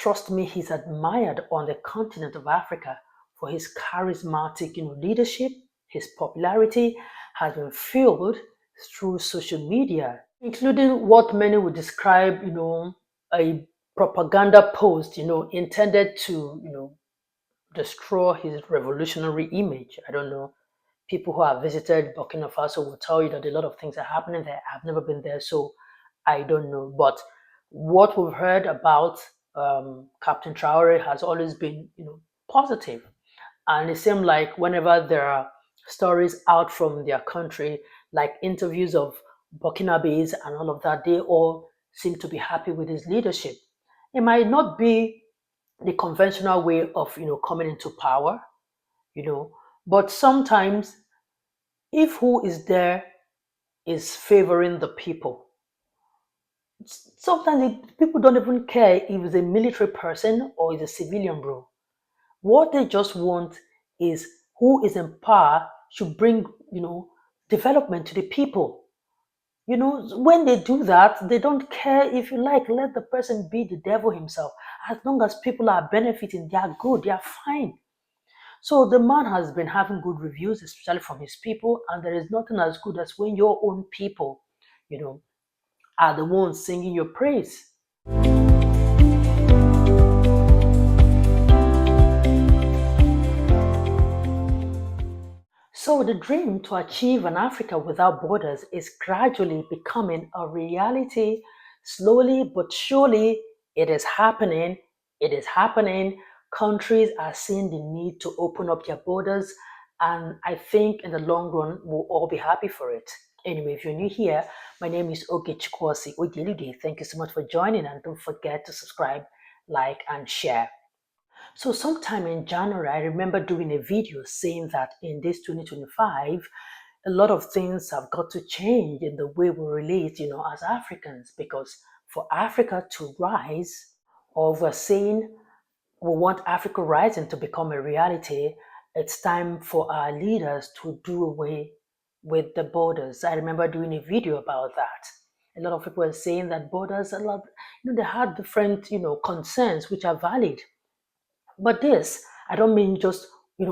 trust me, he's admired on the continent of Africa for his charismatic, leadership. His popularity has been fueled through social media, including what many would describe, a propaganda post, intended to, destroy his revolutionary image. I don't know. People who have visited Burkina Faso will tell you that a lot of things are happening there. I've never been there, so I don't know. But what we've heard about Captain Traore has always been, positive. And it seems like whenever there are stories out from their country, like interviews of Burkinabes and all of that, they all seem to be happy with his leadership. It might not be the conventional way of coming into power, you know, but sometimes if who is there is favoring the people, sometimes people don't even care if it's a military person or it's a civilian, bro. What they just want is who is in power should bring, development to the people. When they do that, they don't care if you like, let the person be the devil himself. As long as people are benefiting, they are good, they are fine. So the man has been having good reviews, especially from his people, and there is nothing as good as when your own people, you know, are the ones singing your praise. So the dream to achieve an Africa without borders is gradually becoming a reality. Slowly but surely, it is happening. It is happening. Countries are seeing the need to open up their borders, and I think in the long run, we'll all be happy for it. Anyway, if you're new here, my name is Osih-Oyelude. Thank you so much for joining, and don't forget to subscribe, like, and share. So sometime in January, I remember doing a video saying that in this 2025, a lot of things have got to change in the way we relate, as Africans, because for Africa to rise, or we're saying we want Africa rising to become a reality, it's time for our leaders to do away with the borders. I remember doing a video about that. A lot of people are saying that borders are lot, they had different, concerns which are valid. But this, I don't mean just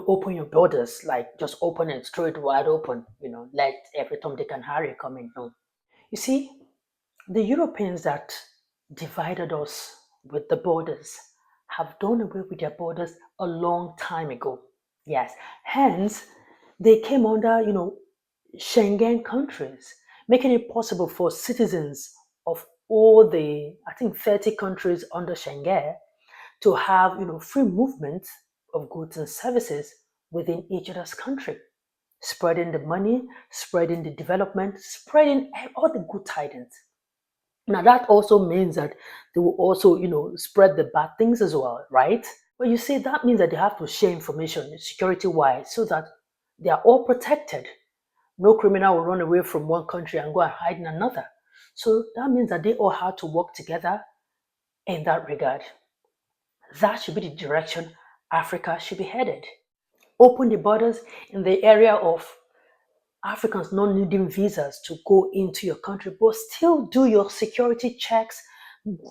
open your borders, like just open it straight wide open, let every Tom, Dick, and Harry come in. No. You see, the Europeans that divided us with the borders have done away with their borders a long time ago. Yes, hence they came under, Schengen countries, making it possible for citizens of all the, I think, 30 countries under Schengen to have free movement of goods and services within each other's country, spreading the money, spreading the development, spreading all the good tidings. Now that also means that they will also spread the bad things as well, right? But you see, that means that they have to share information security wise so that they are all protected. No criminal will run away from one country and go and hide in another. So that means that they all have to work together in that regard. That should be the direction Africa should be headed. Open the borders in the area of Africans not needing visas to go into your country, but still do your security checks,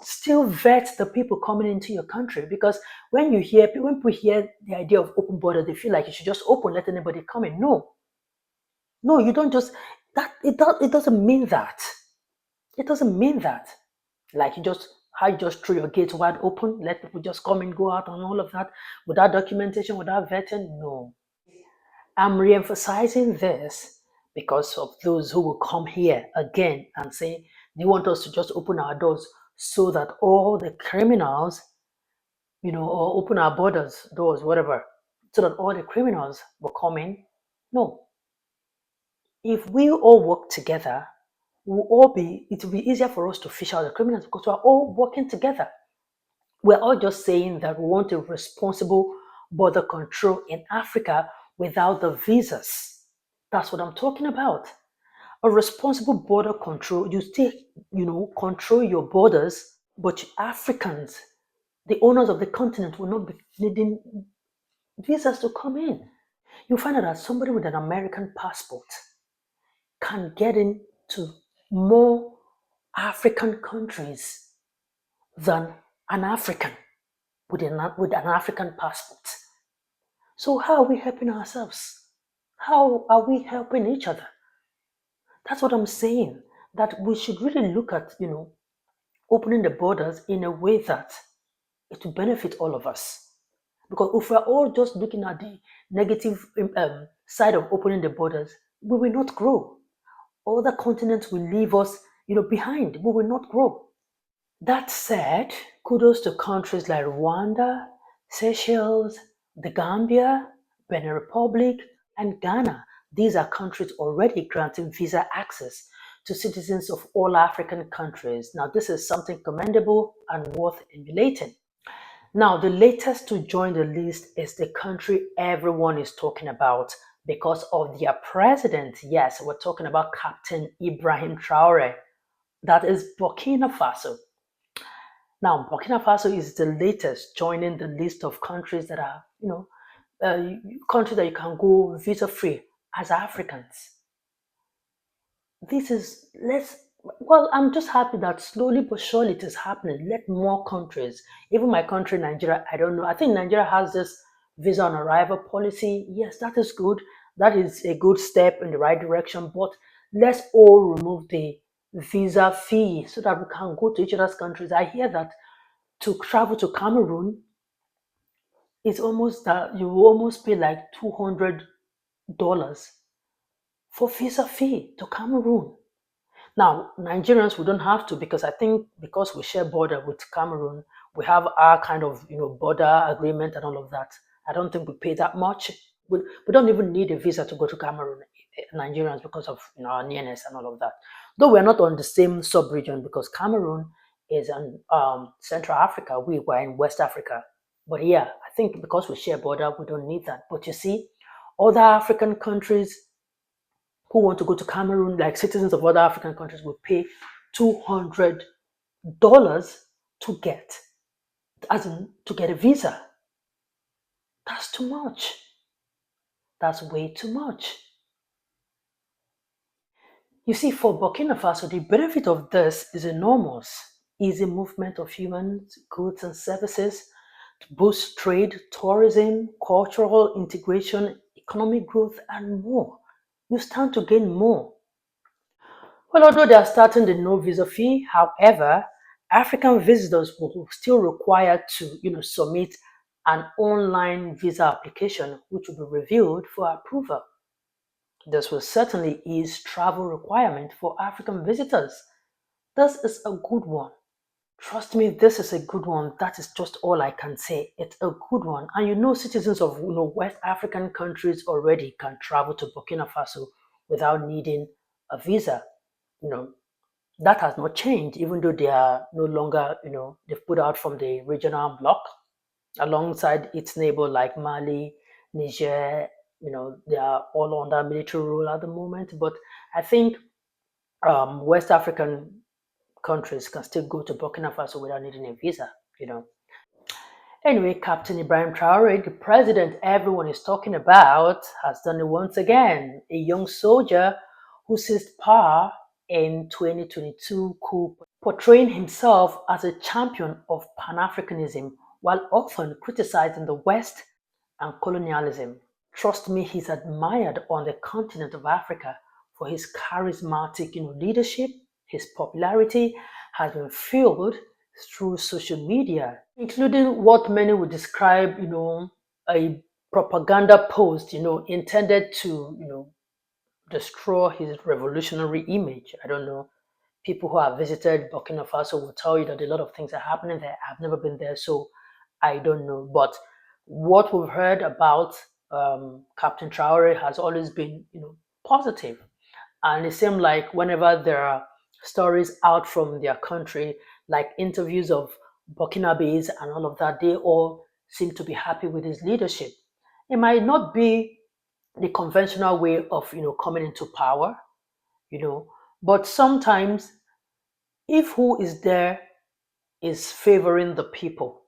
still vet the people coming into your country. Because when people hear the idea of open border, they feel like you should just open, let anybody come in. No, you don't just that. It doesn't mean that. It doesn't mean that. Like how you just throw your gates wide open, let people just come in, go out, and all of that without documentation, without vetting. No, I'm re-emphasizing this because of those who will come here again and say, "Do you want us to just open our doors so that all the criminals, or open our doors, whatever, so that all the criminals will come in?" No. If we all work together, it will be easier for us to fish out the criminals because we're all working together. We're all just saying that we want a responsible border control in Africa without the visas. That's what I'm talking about. A responsible border control, you still, control your borders, but Africans, the owners of the continent, will not be needing visas to come in. You find out that somebody with an American passport can get into more African countries than an African. with an African passport. So how are we helping ourselves? How are we helping each other? That's what I'm saying. That we should really look at, opening the borders in a way that it will benefit all of us. Because if we're all just looking at the negative side of opening the borders, we will not grow. Other continents will leave us, behind. We will not grow. That said, kudos to countries like Rwanda, Seychelles, the Gambia, Benin Republic, and Ghana. These are countries already granting visa access to citizens of all African countries. Now, this is something commendable and worth emulating. Now, the latest to join the list is the country everyone is talking about because of their president. Yes, we're talking about Captain Ibrahim Traore. That is Burkina Faso. Now, Burkina Faso is the latest joining the list of countries that are, countries that you can go visa free as Africans. This is let's well, I'm just happy that slowly but surely it is happening. Let more countries, even my country, Nigeria, I don't know. I think Nigeria has this visa on arrival policy. Yes, that is good. That is a good step in the right direction. But let's all remove the visa fee so that we can go to each other's countries. I hear that to travel to Cameroon, it's almost that you will almost pay like $200 for visa fee to Cameroon. Now, Nigerians, we don't have to because I think because we share border with Cameroon, we have our kind of border agreement and all of that. I don't think we pay that much. We don't even need a visa to go to Cameroon, Nigerians, because of our nearness and all of that. Though we're not on the same sub-region because Cameroon is in Central Africa, we were in West Africa. But yeah, I think because we share border, we don't need that. But you see, other African countries who want to go to Cameroon, like citizens of other African countries, will pay $200 to get, as in to get a visa. That's too much. That's way too much. You see, for Burkina Faso, the benefit of this is enormous. Easy movement of humans, goods, and services to boost trade, tourism, cultural integration, economic growth, and more. You stand to gain more. Well, although they are starting the no visa fee, however, African visitors will still require to, submit an online visa application, which will be reviewed for approval. This will certainly ease travel requirement for African visitors. This is a good one. Trust me, this is a good one. That is just all I can say. It's a good one. And citizens of West African countries already can travel to Burkina Faso without needing a visa. You know, that has not changed, even though they are no longer, they've put out from the regional bloc alongside its neighbor like Mali, Niger. They are all under military rule at the moment. But I think West African countries can still go to Burkina Faso without needing a visa. Anyway, Captain Ibrahim Traore, the president everyone is talking about, has done it once again. A young soldier who seized power in 2022 coup, portraying himself as a champion of Pan-Africanism while often criticizing the West and colonialism. Trust me, he's admired on the continent of Africa for his charismatic leadership. His popularity has been fueled through social media, including what many would describe, a propaganda post, intended to, destroy his revolutionary image. I don't know. People who have visited Burkina Faso will tell you that a lot of things are happening there. I've never been there, so I don't know. But what we've heard about Captain Traore has always been, positive. And it seemed like whenever there are stories out from their country, like interviews of Burkinabes and all of that, they all seem to be happy with his leadership. It might not be the conventional way of, coming into power, you know, but sometimes if who is there is favoring the people,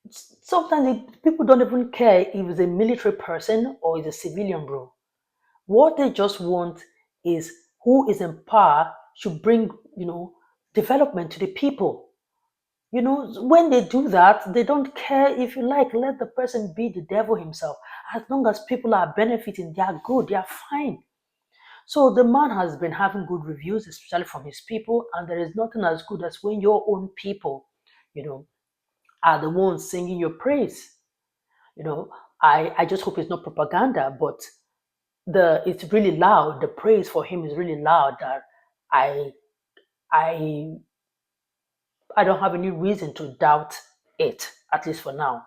sometimes people don't even care if it's a military person or it's a civilian bro. What they just want is who is in power should bring, development to the people. You know, when they do that, they don't care. If you like, let the person be the devil himself. As long as people are benefiting, they are good, they are fine. So the man has been having good reviews, especially from his people, and there is nothing as good as when your own people, you know, are the ones singing your praise. You know, I just hope it's not propaganda, but it's really loud. The praise for him is really loud that I I I don't have any reason to doubt it, at least for now.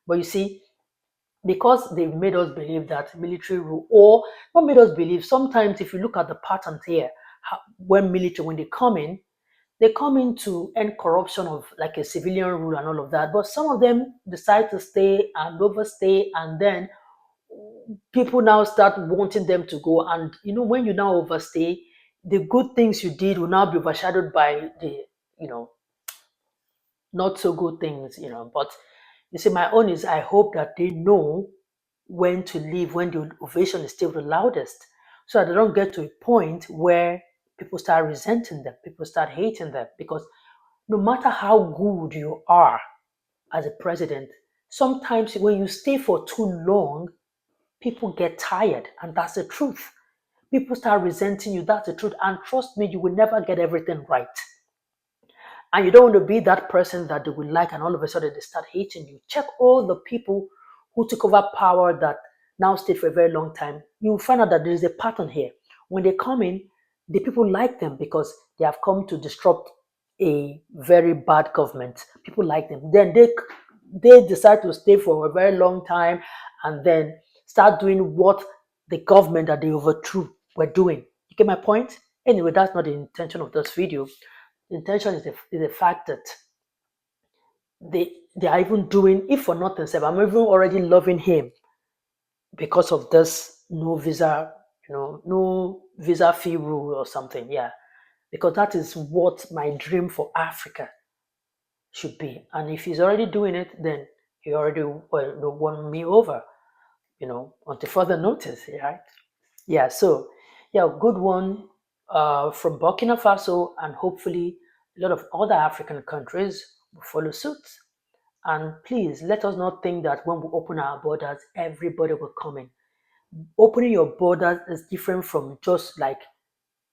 But you see, because they've made us believe that military rule, or not made us believe, sometimes if you look at the patterns here, when they they come in to end corruption of like a civilian rule and all of that. But some of them decide to stay and overstay, and then people now start wanting them to go. And you know, when you now overstay, the good things you did will now be overshadowed by the, you know, not so good things, you know. But you see, my own is I hope that they know when to leave when the ovation is still the loudest, so that they don't get to a point where people start resenting them, people start hating them. Because no matter how good you are as a president, sometimes when you stay for too long, people get tired, and that's the truth. People start resenting you, that's the truth. And trust me, you will never get everything right. And you don't want to be that person that they will like and all of a sudden they start hating you. Check all the people who took over power that now stayed for a very long time. You'll find out that there is a pattern here. When they come in, the people like them because they have come to disrupt a very bad government. People like them. Then they decide to stay for a very long time and then start doing what the government that they overthrew were doing. You get my point? Anyway, that's not the intention of this video. The intention is the fact that they are even doing, if for nothing, sef, I'm even already loving him because of this no visa, no visa fee rule or something. Yeah, because that is what my dream for Africa should be. And if he's already doing it, then he already won me over, until further notice, right? Yeah, so yeah, good one from Burkina Faso, and hopefully a lot of other African countries will follow suit. And please let us not think that when we open our borders, everybody will come in. Opening your borders is different from just like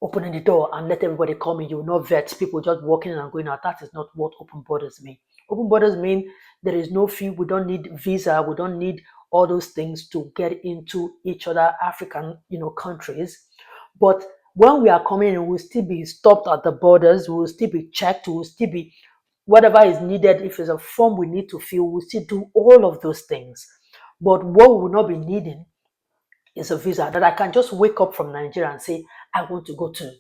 opening the door and let everybody come in. You will not vet people just walking in and going out. That is not what open borders mean. Open borders mean there is no fee. We don't need visa. We don't need all those things to get into each other African, countries. But when we are coming in, we'll still be stopped at the borders. We will still be checked. We will still be whatever is needed. If it's a form we need to fill, we'll still do all of those things. But what we will not be needing is a visa that I can just wake up from Nigeria and say, I want to go to,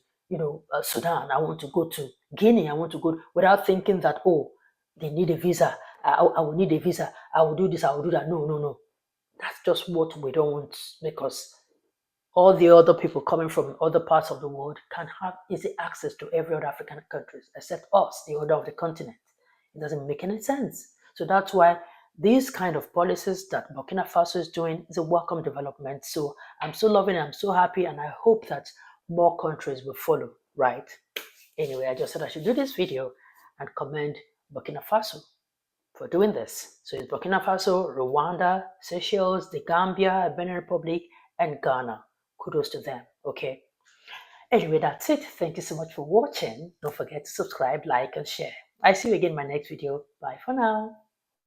Sudan. I want to go to Guinea. I want to go without thinking that, oh, they need a visa. I will need a visa. I will do this. I will do that. No, no, no. That's just what we don't want because all the other people coming from other parts of the world can have easy access to every other African countries except us, the order of the continent. It doesn't make any sense. So that's why these kind of policies that Burkina Faso is doing is a welcome development. So I'm so loving it, I'm so happy, and I hope that more countries will follow, right? Anyway, I just said I should do this video and commend Burkina Faso for doing this. So it's Burkina Faso, Rwanda, Seychelles, the Gambia, Benin Republic, and Ghana. Kudos to them. Okay. Anyway, that's it. Thank you so much for watching. Don't forget to subscribe, like, and share. I see you again in my next video. Bye for now.